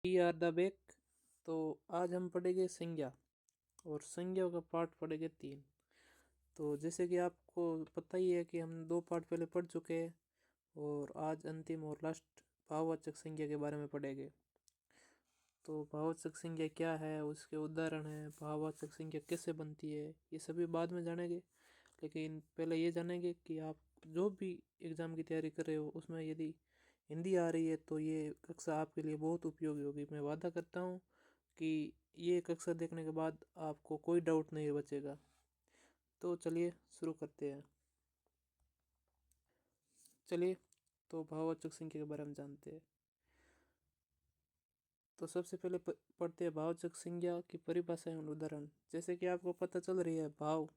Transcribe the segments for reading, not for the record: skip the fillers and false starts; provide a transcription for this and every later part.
We are the back. तो आज हम पढ़ेंगे संज्ञा और संज्ञा का पार्ट पढ़ेंगे 3। तो जैसे कि आपको पता ही है कि हम 2 पार्ट पहले पढ़ चुके हैं और आज अंतिम और लास्ट भाववाचक संज्ञा के बारे में पढ़ेंगे। तो भाववाचक संज्ञा क्या है, उसके उदाहरण है, भाववाचक संज्ञा कैसे बनती है, ये सभी बाद में जानेंगे। लेकिन पहले ये जानेंगे कि आप जो भी एग्ज़ाम की तैयारी कर रहे हो उसमें यदि हिंदी आ रही है तो ये कक्षा आपके लिए बहुत उपयोगी होगी। मैं वादा करता हूँ कि ये कक्षा देखने के बाद आपको कोई डाउट नहीं बचेगा। तो चलिए शुरू करते हैं। चलिए तो भाववाचक संज्ञा के बारे में जानते हैं। तो सबसे पहले पढ़ते हैं भाववाचक संज्ञा की परिभाषा एवं उदाहरण। जैसे कि आपको पता चल रही है, भाव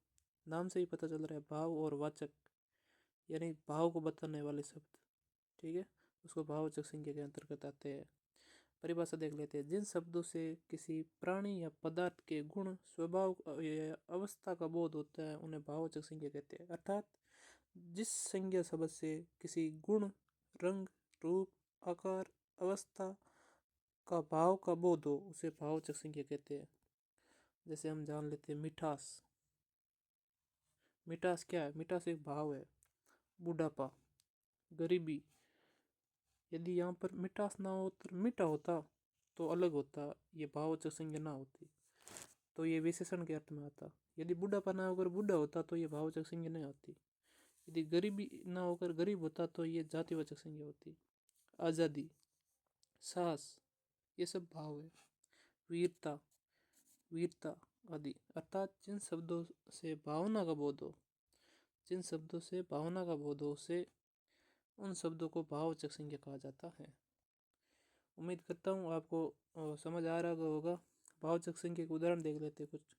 नाम से ही पता चल रहा है, भाव और वाचक यानी भाव को बताने वाले शब्द, ठीक है, उसको भाववाचक संज्ञा के अंतर्गत आते हैं। परिभाषा देख लेते हैं। जिन शब्दों से किसी प्राणी या पदार्थ के गुण, स्वभाव या अवस्था का बोध होता है उन्हें भाववाचक संज्ञा कहते हैं। अर्थात जिस संज्ञा शब्द से किसी गुण, रंग, रूप, आकार, अवस्था का भाव का बोध हो उसे भाववाचक संज्ञा कहते हैं। जैसे हम जान लेते हैं मिठास। मिठास क्या है? मिठास एक भाव है। बुढ़ापा, गरीबी, यदि यहाँ पर मिठास ना हो तो मीठा होता तो अलग होता, ये भाववाचक संज्ञा ना होती तो ये विशेषण के अर्थ में आता। यदि बुढ़ापा ना होकर बूढ़ा होता तो ये भाववाचक संज्ञा नहीं होती। यदि गरीबी ना होकर गरीब होता तो ये जातिवाचक संज्ञा होती। आज़ादी, साहस, ये सब भाव है। वीरता, वीरता आदि। अर्थात जिन शब्दों से भावना का बोध हो, जिन शब्दों से भावना का बोध हो उसे उन शब्दों को भाववाचक संज्ञा कहा जाता है। उम्मीद करता हूँ आपको समझ आ रहा होगा। भाववाचक संज्ञा के उदाहरण देख लेते हैं कुछ।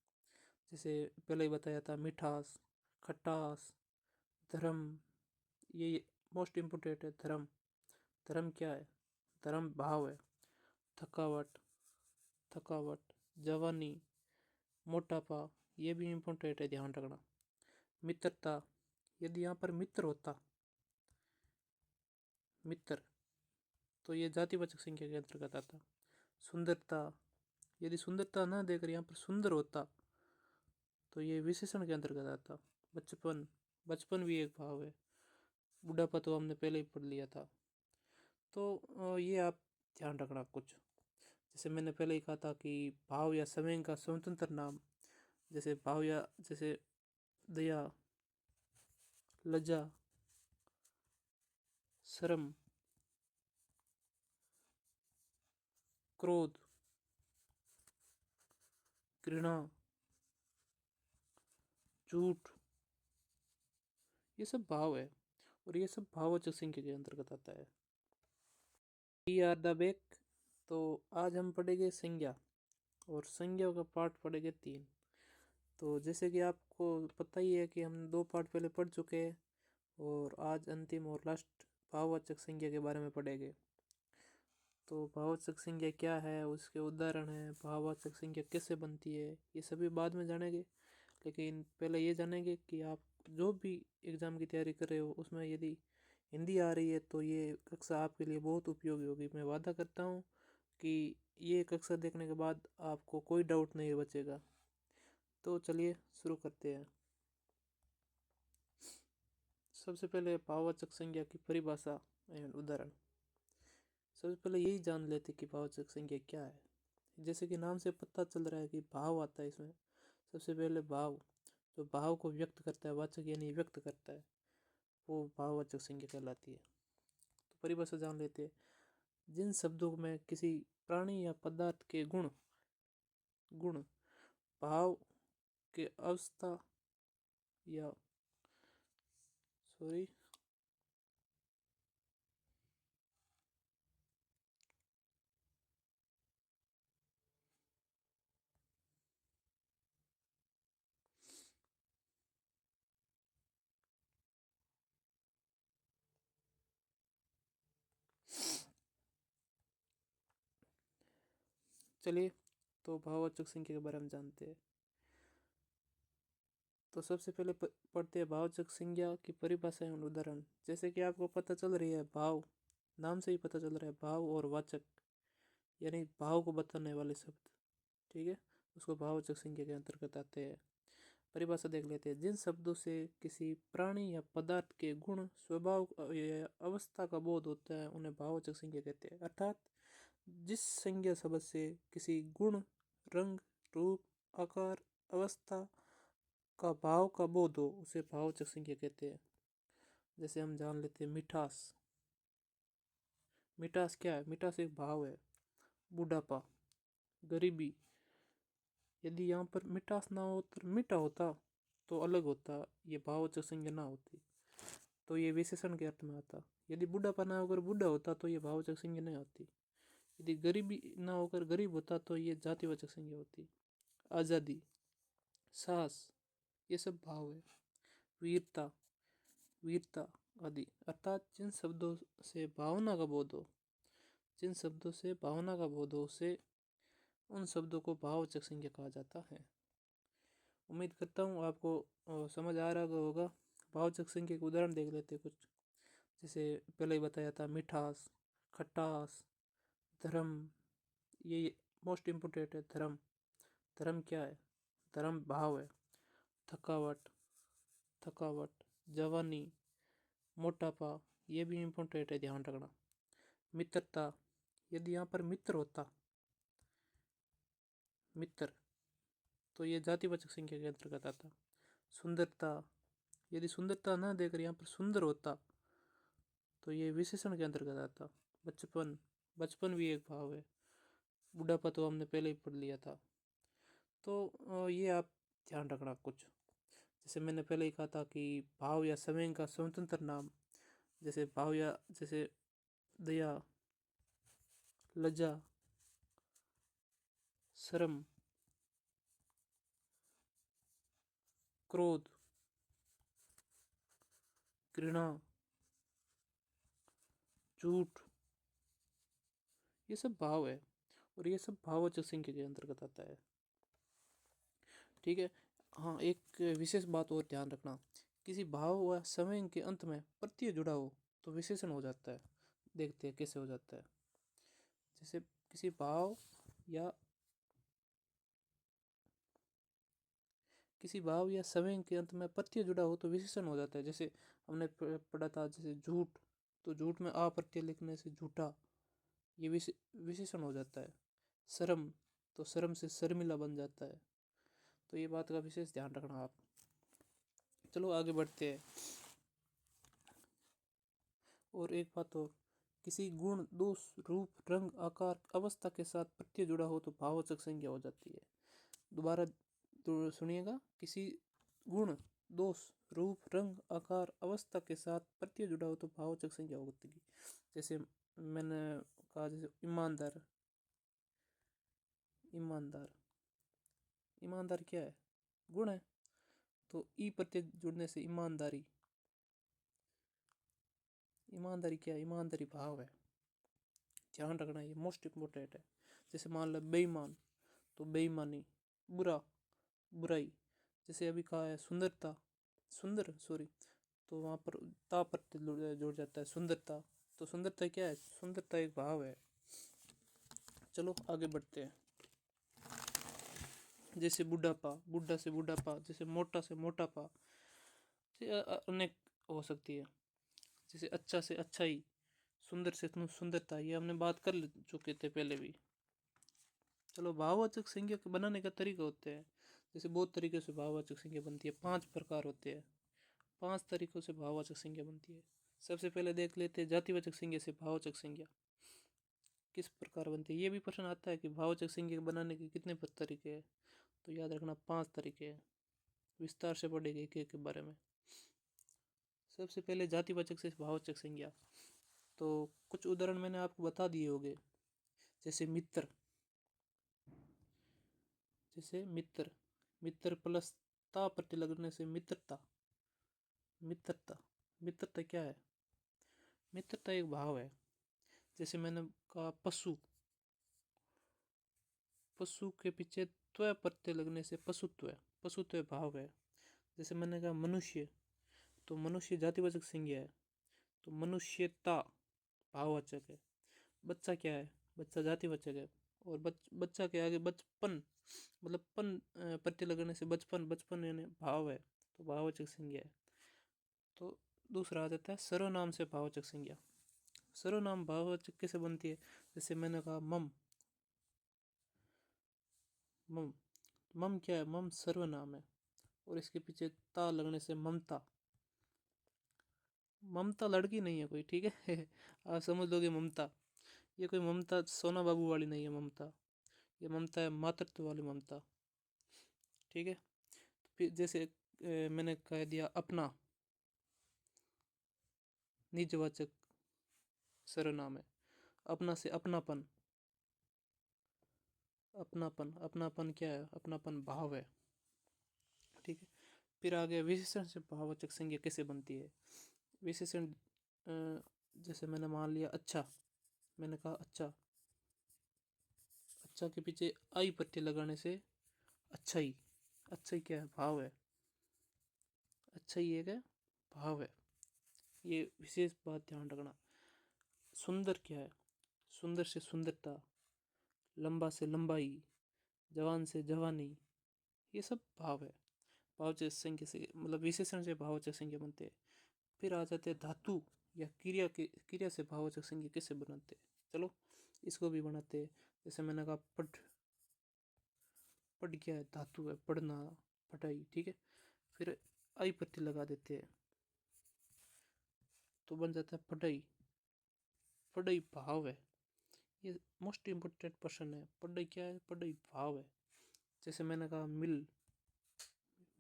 जैसे पहले ही बताया था, मिठास, खटास, धर्म, ये मोस्ट इम्पोर्टेंट है। धर्म, धर्म क्या है? धर्म भाव है। थकावट, थकावट, जवानी, मोटापा, ये भी इम्पोर्टेंट है, ध्यान रखना। मित्रता, यदि यहाँ पर मित्र होता, मित्र, तो ये जातिवाचक संज्ञा के अंतर्गत आता। सुंदरता, यदि सुंदरता ना देकर यहाँ पर सुंदर होता तो ये विशेषण के अंतर्गत आता। बचपन, बचपन भी एक भाव है। बुढ़ापा तो हमने पहले ही पढ़ लिया था। तो ये आप ध्यान रखना कुछ। जैसे मैंने पहले ही कहा था कि भाव या समय का स्वतंत्र नाम, जैसे भाव या जैसे दया, लज्जा, शर्म, क्रोध, घृणा, झूठ, ये सब भाव है और ये सब भाववाचक संज्ञा के अंतर्गत आता है। We are the back. तो आज हम पढ़ेंगे संज्ञा और संज्ञा का पार्ट पढ़ेंगे 3। तो जैसे कि आपको पता ही है कि हम 2 पार्ट पहले पढ़ चुके हैं और आज अंतिम और लास्ट भाववाचक संज्ञा के बारे में पढ़ेंगे। तो भाववाचक संज्ञा क्या है, उसके उदाहरण है, भाववाचक संज्ञा कैसे बनती है, ये सभी बाद में जानेंगे। लेकिन पहले ये जानेंगे कि आप जो भी एग्ज़ाम की तैयारी कर रहे हो उसमें यदि हिंदी आ रही है तो ये कक्षा आपके लिए बहुत उपयोगी होगी। मैं वादा करता हूँ कि ये कक्षा देखने के बाद आपको कोई डाउट नहीं बचेगा। तो चलिए शुरू करते हैं। सबसे पहले भाववाचक संज्ञा की परिभाषा एवं उदाहरण। सबसे पहले यही जान लेते कि भाववाचक संज्ञा क्या है। जैसे कि नाम से पता चल रहा है कि भाव आता है इसमें। सबसे पहले भाव, जो भाव को व्यक्त करता है, वाचक यानी व्यक्त करता है, वो भाववाचक संज्ञा कहलाती है। तो परिभाषा जान लेते हैं। जिन शब्दों में किसी प्राणी या पदार्थ के गुण, गुण, भाव के अवस्था या सॉरी चलिए तो भाववाचक संज्ञा के बारे में जानते हैं। तो सबसे पहले पढ़ते हैं भाववाचक संज्ञा की परिभाषा एवं उदाहरण। जैसे कि आपको पता चल रही है, भाव नाम से ही पता चल रहा है, भाव और वाचक यानी भाव को बताने वाले शब्द, ठीक है, उसको भाववाचक संज्ञा के अंतर्गत आते हैं। परिभाषा देख लेते हैं। जिन शब्दों से किसी प्राणी या पदार्थ के गुण, स्वभाव या अवस्था का बोध होता है उन्हें भाववाचक संज्ञा कहते हैं। अर्थात जिस संज्ञा शब्द से किसी गुण, रंग, रूप, आकार, अवस्था का भाव का बोध हो उसे भाववाचक संज्ञा कहते हैं। जैसे हम जान लेते हैं मिठास। मिठास क्या है? मिठास एक भाव है। बुढ़ापा, गरीबी। यदि यहाँ पर मिठास ना हो तो मीठा होता तो अलग होता, ये भाववाचक संज्ञा ना होती, तो ये विशेषण के अर्थ में आता। यदि बुढ़ापा ना होकर बूढ़ा होता तो ये भाववाचक संज्ञा नहीं होती। यदि गरीबी ना होकर गरीब होता तो ये जातिवाचक संज्ञा होती। आज़ादी, साहस, ये सब भाव है। वीरता, वीरता आदि। अर्थात जिन शब्दों से भावना का बोध हो, जिन शब्दों से भावना का बोध हो उसे, उन शब्दों को भाववाचक संज्ञा कहा जाता है। उम्मीद करता हूँ आपको समझ आ रहा होगा। भाववाचक संज्ञा के उदाहरण देख लेते हैं कुछ। जैसे पहले ही बताया था, मिठास, खटास, धर्म। ये मोस्ट इम्पोर्टेंट है, धर्म। धर्म क्या है? धर्म भाव है। थकावट, थकावट, जवानी, मोटापा, ये भी इम्पोर्टेंट है, ध्यान रखना। मित्रता, यदि यहाँ पर मित्र होता, मित्र, तो ये जातिवाचक संज्ञा के अंतर्गत आता। सुंदरता, यदि सुंदरता ना देकर यहाँ पर सुंदर होता तो ये विशेषण के अंतर्गत आता। बचपन, बचपन भी एक भाव है। बुढ़ापा तो हमने पहले ही पढ़ लिया था। तो ये आप ध्यान रखना कुछ। जैसे मैंने पहले ही कहा था कि भाव या समय का स्वतंत्र नाम, जैसे भाव या जैसे दया, लज्जा, शर्म, क्रोध, घृणा, झूठ, ये सब भाव है और ये सब भाववाचक संज्ञा के अंतर्गत आता है। ठीक है। हाँ, एक विशेष बात और ध्यान रखना, किसी भाव व समय के अंत में प्रत्यय जुड़ा हो तो विशेषण हो जाता है। देखते हैं कैसे हो जाता है। जैसे किसी भाव या किसी भाव या समय के अंत में प्रत्यय जुड़ा हो तो विशेषण हो जाता है। जैसे हमने पढ़ा था, जैसे झूठ, तो झूठ में आ प्रत्यय लिखने से झूठा, ये विशेषण हो जाता है। शर्म, तो शर्म से शर्मिला बन जाता है। तो ये बात का विशेष ध्यान रखना आप। चलो आगे बढ़ते हैं। और एक बात और, किसी गुण, दोष, रूप, रंग, आकार, अवस्था के साथ प्रत्यय जुड़ा हो तो भाववाचक संज्ञा हो जाती है। दोबारा तो सुनिएगा, किसी गुण, दोष, रूप, रंग, आकार, अवस्था के साथ प्रत्यय जुड़ा हो तो भाववाचक संज्ञा होती है। जैसे मैंने कहा, जैसे ईमानदार, ईमानदार, ईमानदार क्या है? गुण है, तो ई प्रत्यय जुड़ने से ईमानदारी। ईमानदारी क्या है? ईमानदारी भाव है। ध्यान रखना, ये मोस्ट इम्पोर्टेंट है। जैसे मान लो बेईमान, तो बेईमानी। बुरा, बुराई। जैसे अभी कहा है सुंदरता, सुंदर, सॉरी, तो वहाँ पर ता प्रत्यय जुड़ जाता है, सुंदरता। तो सुंदरता क्या है? सुंदरता एक भाव है। चलो आगे बढ़ते हैं। जैसे बुढ़ापा, बुढ़ा से बुढ़ापा, जैसे मोटा से मोटापा, अनेक हो सकती है। जैसे अच्छा से अच्छाई, सुंदर से सुंदरता, ये हमने बात कर चुके थे पहले भी। चलो, भाववाचक संज्ञा बनाने का तरीका होते हैं। जैसे बहुत तरीके से भाववाचक संज्ञा बनती है, 5 प्रकार होते हैं। 5 तरीकों से भाववाचक संज्ञा बनती है। सबसे पहले देख लेते हैं जातिवाचक संज्ञा से भाववाचक संज्ञा किस प्रकार बनती है। ये भी प्रश्न आता है कि भाववाचक संज्ञा बनाने के कितने तरीके हैं, तो याद रखना 5 तरीके हैं। विस्तार से पढ़ेंगे एक एक के बारे में। सबसे पहले जातिवाचक से भाववाचक संज्ञा, तो कुछ उदाहरण मैंने आपको बता दिए होंगे। जैसे मित्र, जैसे मित्र, मित्र प्लस ता प्रत्यय लगने से मित्रता। मित्रता, मित्रता क्या है? मित्रता एक भाव है। जैसे मैंने कहा पशु, पशु के पीछे त्व प्रत्यय लगने से पशुत्व, पशुत्व भाव है। जैसे मैंने कहा मनुष्य, तो मनुष्य जातिवाचक संज्ञा है, तो मनुष्यता भाववाचक है। बच्चा क्या है? बच्चा जातिवाचक है। और बच्चा के आगे बचपन, मतलब पन प्रत्यय लगाने से बचपन, बचपन यानी भाव है, तो भाववाचक संज्ञा है। तो दूसरा आ जाता है सर्वनाम से भाववाचक संज्ञा। सर्वनाम भाववाचक कैसे बनती है? जैसे मैंने कहा मम, मम, मम क्या है? मम सर्वनाम है, और इसके पीछे ता लगने से ममता। ममता लड़की नहीं है कोई, ठीक है। आप समझ लोगे ममता, ये कोई ममता सोना बाबू वाली नहीं है ममता, ये ममता है मातृत्व वाली ममता, ठीक है। तो फिर जैसे मैंने कह दिया अपना, निजवाचक सर्वनाम है। अपना से अपनापन, अपनापन, अपनापन क्या है? अपनापन भाव है, ठीक है। फिर आ गया विशेषण से भाववाचक संज्ञा कैसे बनती है। विशेषण जैसे मैंने मान लिया अच्छा, मैंने कहा अच्छा, अच्छा के पीछे आई प्रत्यय लगाने से अच्छाई, अच्छाई क्या है? भाव है, अच्छाई एक है, भाव है। ये विशेष बात ध्यान रखना। सुंदर क्या है? सुंदर से सुंदरता, लंबा से लंबाई, जवान से जवानी, ये सब भाव है। भाववाचक संज्ञा से, मतलब विशेषण से भाववाचक संज्ञा बनते हैं। फिर आ जाते हैं धातु या क्रिया से भाववाचक संज्ञा कैसे बनाते हैं। चलो इसको भी बनाते हैं। जैसे मैंने कहा पढ़, पढ़ क्या है? धातु है, पढ़ना, पढ़ाई, ठीक है। फिर आई प्रत्यय लगा देते हैं, तो बन जाता है पढ़ाई। पढ़ाई भाव है, ये मोस्ट इम्पोर्टेंट पर्सन है। पढ़ाई क्या है? पढ़ाई भाव है। जैसे मैंने कहा मिल,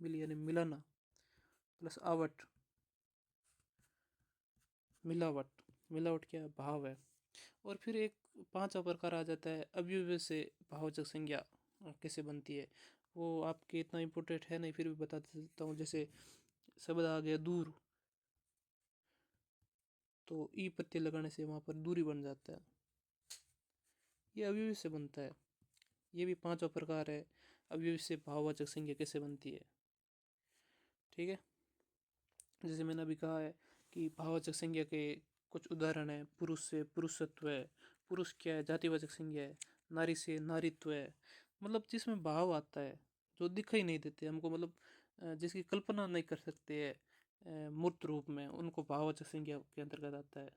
मिल यानी मिलाना, प्लस आवट, मिलावट, मिलावट क्या है? भाव है। और फिर एक पांचवा प्रकार आ जाता है अव्यय से भाववाचक संज्ञा कैसे बनती है। वो आपके इतना इम्पोर्टेंट है नहीं, फिर भी बता देता हूँ। जैसे शब्द आ गया दूर, तो ई प्रत्यय लगाने से वहां पर दूरी बन जाता है, ये अव्यय से बनता है। ये भी पांचवा प्रकार है अव्यय से भाववाचक संज्ञा कैसे बनती है, ठीक है। जैसे मैंने अभी कहा है कि भाववाचक संज्ञा के कुछ उदाहरण है। पुरुष से पुरुषत्व है, पुरुष क्या है? जातिवाचक संज्ञा है। नारी से नारीत्व है, मतलब जिसमें भाव आता है, जो दिखाई नहीं देते हमको, मतलब जिसकी कल्पना नहीं कर सकते है मूर्त रूप में, उनको भाववाचक संज्ञा के अंतर्गत आता है।